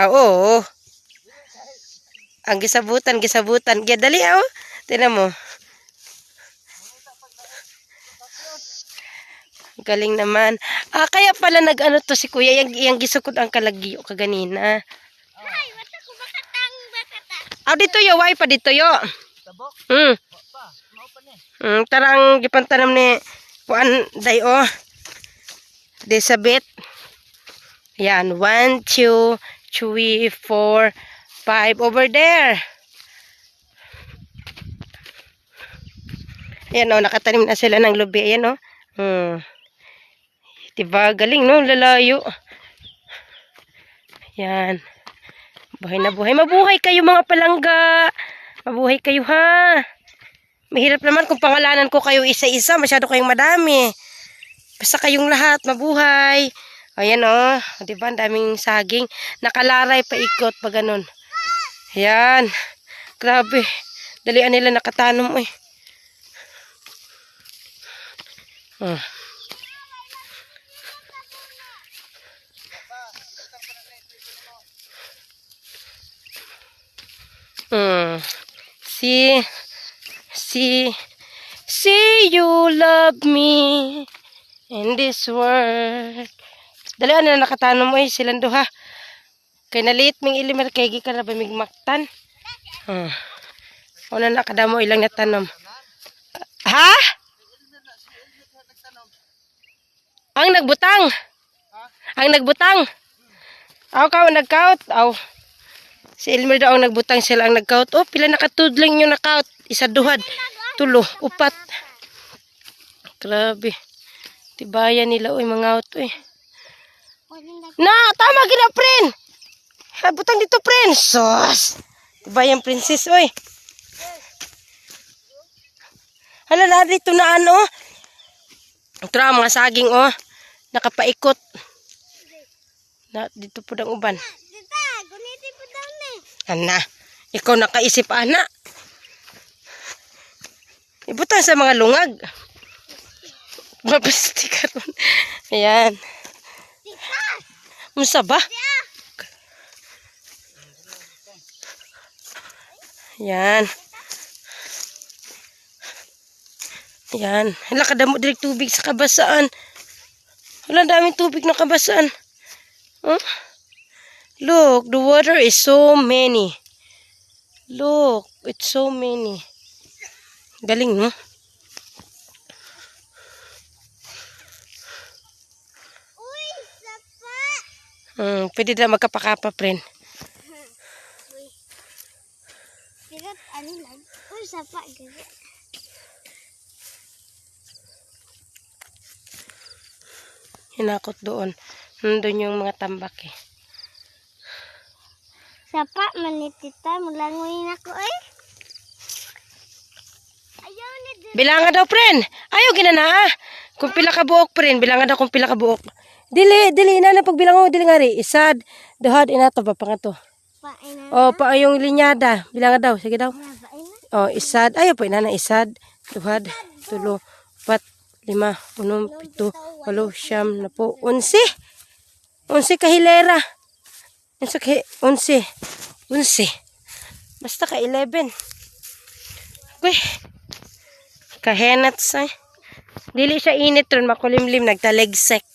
Oo. Ang gisabutan. Kaya dali Tingnan mo. Galing naman. Kaya pala nag-ano to si kuya. Yang gisukod ang kalagyo kaganina. Ay, wata ko bakatang bakata. Dito yo. Why pa dito yo? Tabok? Tarang gipantanam ni Puan day Desabit. Yan. 1, 2, 3, 4, 5. Over there. Ayan nakatanim na sila ng lubi. Ayan Diba? Galing lalayo. Yan. Buhay na buhay. Mabuhay kayo mga palangga. Mabuhay kayo ha. Mahirap naman kung pangalanan ko kayo isa-isa. Masyado kayong madami. Basta kayong lahat. Mabuhay. Ayan Diba? Ang daming saging. Nakalaray pa ikot pa ganun. Ayan. Grabe. Dalian nila nakatanom See you love me in this world. Dalian nila nakatanom silang duha. Kay naliit ming ilimar kay gikan na bamigmaktan. Una nakadamo ilang natanom. Ha? Ang nagbutang. Ka nagkaut. Si Elmer daw ang nagbutang, sila ang nagkaut. Pila nakatudling yung nakaut. Isa duhad. 3, 4. Grabe. Tibayan nila mga out Na, tama gina pren. Butang dito pren. Sos. Tibayan princess Hala na dito na Tra mga saging nakapaikot. Na dito po dang uban. Dita, guniti po daw ni. Ana, ikaw nakaisip ana. Ibutang sa mga lungag. Mabasti ka ron. Ayan. Musa ba? Ayan. Hala kadamo direct tubig sa kabasaan. Hala daming tubig na kabasaan. Look, the water is so many. Look, it's so many. Galing, no? Uy, sapa. Pwede na magkapakapa, friend. Sigat, lang. Uy, sapa. Hinakot doon. Nandun yung mga tambak Sapa, manitita. Mulangoy ako Ayaw ni Bilangan daw, friend. Ayaw, ginana Kung pila ka buok, friend. Bilangan daw kung pila ka buok. Dili, ina na pagbilang mo. Dili nga rin. Isad, duhad, inato ba pangato. Yung linyada. Bilangan daw. Sige daw. Isad. Ayaw po, inana. Isad, duhad, 3, 4, 5, 6, 7, 8, 9, 10, 11. 11 kahilera. 11. Basta ka 11. Uy. Kahenat Dili siya init ron, makulimlim, nagtalegsek.